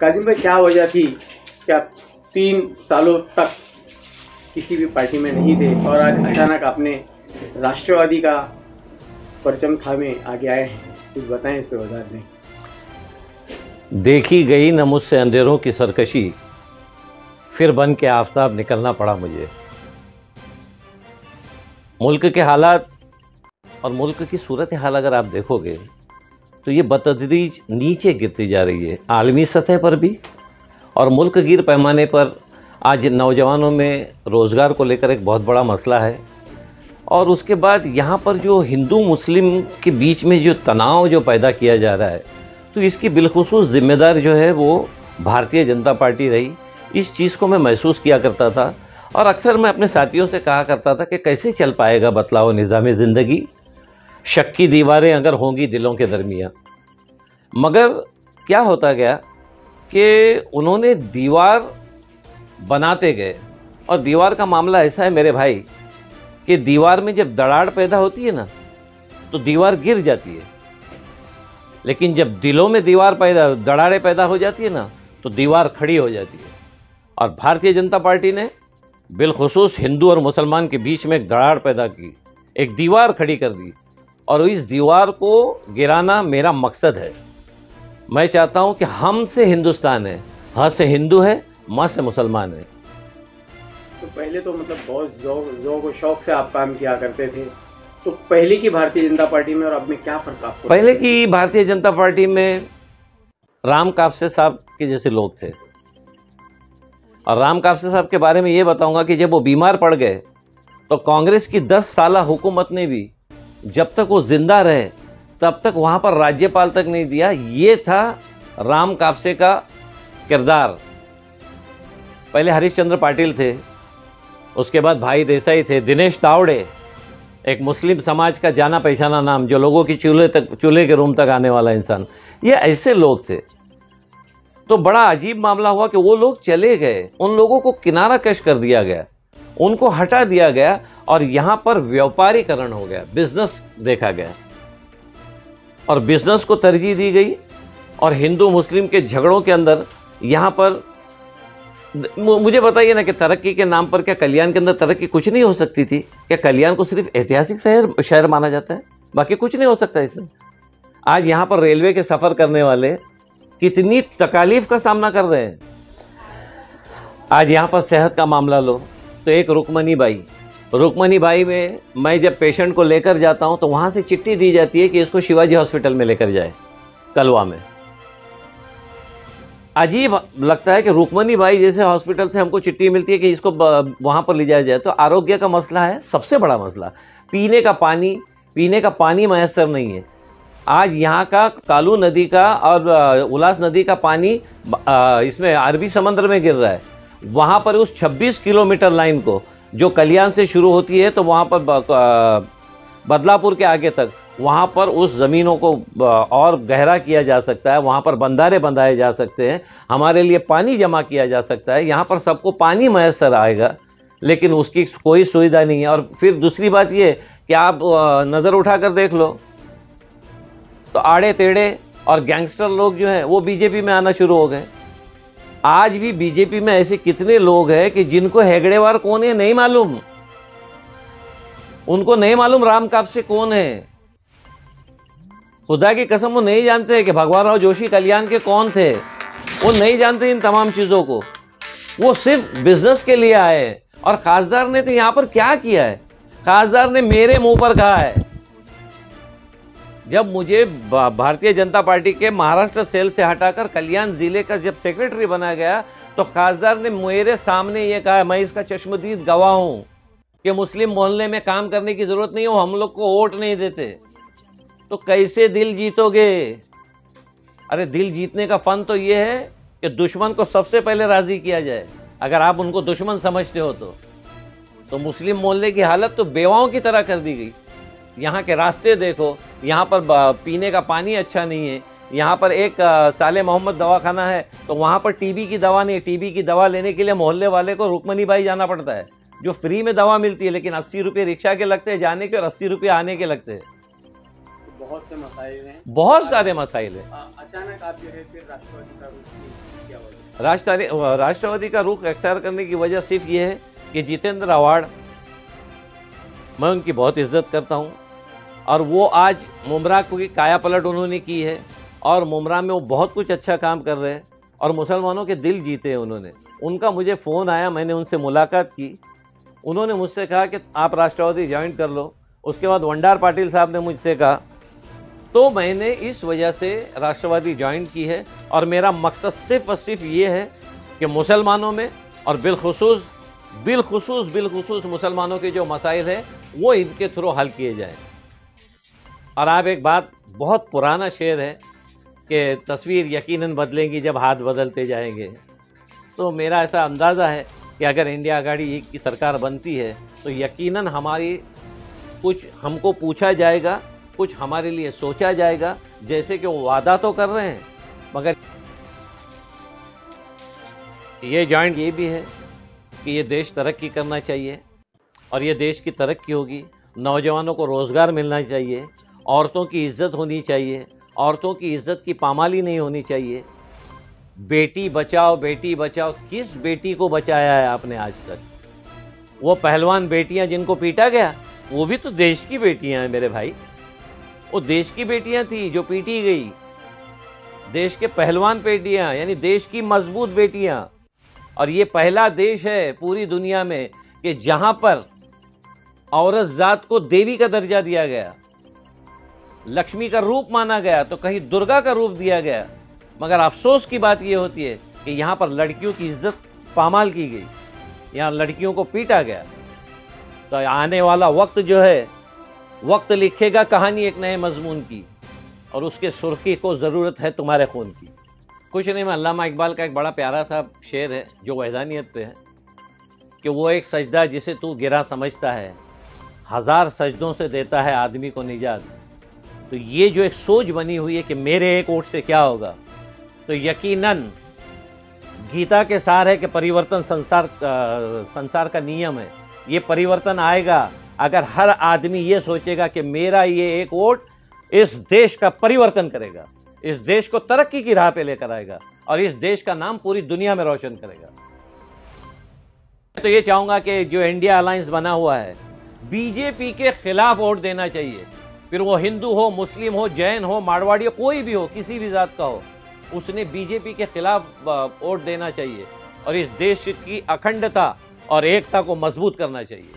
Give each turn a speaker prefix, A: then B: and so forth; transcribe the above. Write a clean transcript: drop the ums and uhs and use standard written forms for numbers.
A: काजिम भाई, क्या वजह थी क्या 3 सालों तक किसी भी पार्टी में नहीं थे और आज अचानक आपने राष्ट्रवादी का परचम थामे आगे आए हैं? कुछ बताएं इस पे वजह में।
B: देखी गई न मुझसे अंधेरों की सरकशी, फिर बन के आफताब निकलना पड़ा मुझे। मुल्क के हालात और मुल्क की सूरत हाल अगर आप देखोगे तो ये बतदरीज नीचे गिरती जा रही है, आलमी सतह पर भी और मुल्क गिर पैमाने पर। आज नौजवानों में रोज़गार को लेकर एक बहुत बड़ा मसला है और उसके बाद यहाँ पर जो हिंदू मुस्लिम के बीच में जो तनाव जो पैदा किया जा रहा है, तो इसकी बिलखुसूस ज़िम्मेदार जो है वो भारतीय जनता पार्टी रही। इस चीज़ को मैं महसूस किया करता था और अक्सर मैं अपने साथियों से कहा करता था कि कैसे चल पाएगा बतलाओ निज़ाम ज़िंदगी, शक की दीवारें अगर होंगी दिलों के दरमियाँ। मगर क्या होता गया कि उन्होंने दीवार बनाते गए और दीवार का मामला ऐसा है मेरे भाई कि दीवार में जब दरार पैदा होती है ना तो दीवार गिर जाती है, लेकिन जब दिलों में दरारें पैदा हो जाती है ना तो दीवार खड़ी हो जाती है। और भारतीय जनता पार्टी ने बिलखुसूस हिंदू और मुसलमान के बीच में एक दरार पैदा की, एक दीवार खड़ी कर दी और इस दीवार को गिराना मेरा मकसद है। मैं चाहता हूं कि हम से हिंदुस्तान है, ह से हिंदू है, म से मुसलमान है।
A: तो पहले तो मतलब बहुत ज़ौक़ और शौक़ से आप काम किया करते थे, तो पहले की भारतीय जनता पार्टी में और अब में क्या फ़र्क आपको?
B: पहले की भारतीय जनता पार्टी में राम कापसे साहब के जैसे लोग थे और राम कापसे साहब के बारे में ये बताऊंगा कि जब वो बीमार पड़ गए तो कांग्रेस की 10 साला हुकूमत ने भी जब तक वो जिंदा रहे तब तक वहाँ पर राज्यपाल तक नहीं दिया। ये था राम कापसे का किरदार। पहले हरीशचंद्र पाटिल थे, उसके बाद भाई देसाई थे, दिनेश तावड़े एक मुस्लिम समाज का जाना पहचाना नाम, जो लोगों की चूल्हे के रूम तक आने वाला इंसान, ये ऐसे लोग थे। तो बड़ा अजीब मामला हुआ कि वो लोग चले गए, उन लोगों को किनारा कश कर दिया गया, उनको हटा दिया गया और यहाँ पर व्यापारीकरण हो गया, बिजनेस देखा गया और बिजनेस को तरजीह दी गई। और हिंदू मुस्लिम के झगड़ों के अंदर यहाँ पर मुझे बताइए ना कि तरक्की के नाम पर क्या कल्याण के अंदर तरक्की कुछ नहीं हो सकती थी? क्या कल्याण को सिर्फ ऐतिहासिक शहर माना जाता है, बाकी कुछ नहीं हो सकता इसमें? आज यहाँ पर रेलवे के सफ़र करने वाले कितनी तकालीफ का सामना कर रहे हैं। आज यहाँ पर सेहत का मामला लो तो एक रुक्मणी बाई में मैं जब पेशेंट को लेकर जाता हूँ तो वहाँ से चिट्ठी दी जाती है कि इसको शिवाजी हॉस्पिटल में लेकर जाए, कलवा में। अजीब लगता है कि रुक्मणी बाई जैसे हॉस्पिटल से हमको चिट्ठी मिलती है कि इसको वहाँ पर ले जाया जाए। तो आरोग्य का मसला है, सबसे बड़ा मसला पीने का पानी मैसर नहीं है। आज यहाँ का कालू नदी का और उलास नदी का पानी इसमें अरबी समंदर में गिर रहा है। वहाँ पर उस 26 किलोमीटर लाइन को जो कल्याण से शुरू होती है तो वहाँ पर बदलापुर के आगे तक, वहाँ पर उस ज़मीनों को और गहरा किया जा सकता है, वहाँ पर बंधारे बंधाए जा सकते हैं, हमारे लिए पानी जमा किया जा सकता है। यहाँ पर सबको पानी मैसर आएगा, लेकिन उसकी कोई सुविधा नहीं है। और फिर दूसरी बात ये कि आप नज़र उठाकर देख लो तो आड़े टेढ़े और गैंगस्टर लोग जो हैं वो बीजेपी में आना शुरू हो गए। आज भी बीजेपी में ऐसे कितने लोग हैं कि जिनको हेगड़ेवार कौन है नहीं मालूम, उनको नहीं मालूम राम कापसे कौन है। खुदा की कसम वो नहीं जानते हैं कि भगवान राव जोशी कल्याण के कौन थे, वो नहीं जानते इन तमाम चीज़ों को। वो सिर्फ बिजनेस के लिए आए हैं। और खासदार ने तो यहाँ पर क्या किया है? खासदार ने मेरे मुंह पर कहा है, जब मुझे भारतीय जनता पार्टी के महाराष्ट्र सेल से हटाकर कल्याण जिले का जब सेक्रेटरी बना गया तो खासदार ने मेरे सामने ये कहा, मैं इसका चश्मदीद गवाह हूं कि मुस्लिम मोहल्ले में काम करने की जरूरत नहीं हो, हम लोग को वोट नहीं देते। तो कैसे दिल जीतोगे? अरे दिल जीतने का फन तो ये है कि दुश्मन को सबसे पहले राजी किया जाए। अगर आप उनको दुश्मन समझते हो तो मुस्लिम मोहल्ले की हालत तो बेवाओं की तरह कर दी गई। यहाँ के रास्ते देखो, यहाँ पर पीने का पानी अच्छा नहीं है। यहाँ पर एक साले मोहम्मद दवाखाना है तो वहाँ पर टीबी की दवा नहीं है। टीबी की दवा लेने के लिए मोहल्ले वाले को रुक्मणी बाई जाना पड़ता है, जो फ्री में दवा मिलती है, लेकिन 80 रुपये रिक्शा के लगते हैं जाने के और 80 रुपये आने के लगते हैं।
A: बहुत से मसाइल हैं,
B: बहुत सारे मसाइल हैं।
A: अचानक आप जो है फिर राष्ट्रवादी का रुख क्या वजह?
B: राष्ट्रवादी का रुख अख्तियार करने की वजह सिर्फ ये है कि जितेंद्र आव्हाड, मैं उनकी बहुत इज्जत करता हूँ और वो आज मुमरा की काया पलट उन्होंने की है और मुमरा में वो बहुत कुछ अच्छा काम कर रहे हैं और मुसलमानों के दिल जीते हैं उन्होंने। उनका मुझे फ़ोन आया, मैंने उनसे मुलाकात की, उन्होंने मुझसे कहा कि आप राष्ट्रवादी ज्वाइन कर लो। उसके बाद वंडार पाटिल साहब ने मुझसे कहा, तो मैंने इस वजह से राष्ट्रवादी ज्वाइन की है और मेरा मकसद सिर्फ और सिर्फ ये है कि मुसलमानों में और बिलखुसूस मुसलमानों के जो मसाइल है वो इनके थ्रू हल किए जाएं। और आप एक बात, बहुत पुराना शेर है कि तस्वीर यकीनन बदलेंगी जब हाथ बदलते जाएंगे। तो मेरा ऐसा अंदाज़ा है कि अगर इंडिया आघाड़ी की सरकार बनती है तो यकीनन हमारी कुछ हमको पूछा जाएगा, कुछ हमारे लिए सोचा जाएगा। जैसे कि वो वादा तो कर रहे हैं, मगर ये जॉइंट ये भी है कि ये देश तरक्की करना चाहिए और ये देश की तरक्की होगी, नौजवानों को रोज़गार मिलना चाहिए, औरतों की इज्जत होनी चाहिए, औरतों की इज्जत की पामाली नहीं होनी चाहिए। बेटी बचाओ, किस बेटी को बचाया है आपने आज तक? वो पहलवान बेटियां जिनको पीटा गया, वो भी तो देश की बेटियां हैं मेरे भाई। वो देश की बेटियां थी जो पीटी गई, देश के पहलवान बेटियां, यानी देश की मजबूत बेटियां। और ये पहला देश है पूरी दुनिया में कि जहां पर औरत जात को देवी का दर्जा दिया गया, लक्ष्मी का रूप माना गया, तो कहीं दुर्गा का रूप दिया गया। मगर अफसोस की बात यह होती है कि यहाँ पर लड़कियों की इज्जत पामाल की गई, यहाँ लड़कियों को पीटा गया। तो आने वाला वक्त जो है, वक्त लिखेगा कहानी एक नए मजमून की, और उसके सुर्खी को ज़रूरत है तुम्हारे खून की। कुछ नहीं, मैं अल्लामा इकबाल का एक बड़ा प्यारा सा शेर है जो वहदानियत पे है कि वो एक सजदा जिसे तू गिरा समझता है, हज़ार सजदों से देता है आदमी को निजात। तो ये जो एक सोच बनी हुई है कि मेरे एक वोट से क्या होगा, तो यकीनन गीता के सार है कि परिवर्तन संसार का नियम है। ये परिवर्तन आएगा अगर हर आदमी ये सोचेगा कि मेरा ये एक वोट इस देश का परिवर्तन करेगा, इस देश को तरक्की की राह पे लेकर आएगा और इस देश का नाम पूरी दुनिया में रोशन करेगा। तो ये चाहूंगा कि जो इंडिया अलायंस बना हुआ है, बीजेपी के खिलाफ वोट देना चाहिए। फिर वो हिंदू हो, मुस्लिम हो, जैन हो, मारवाड़ी हो, कोई भी हो, किसी भी जात का हो, उसने बीजेपी के खिलाफ वोट देना चाहिए और इस देश की अखंडता और एकता को मजबूत करना चाहिए।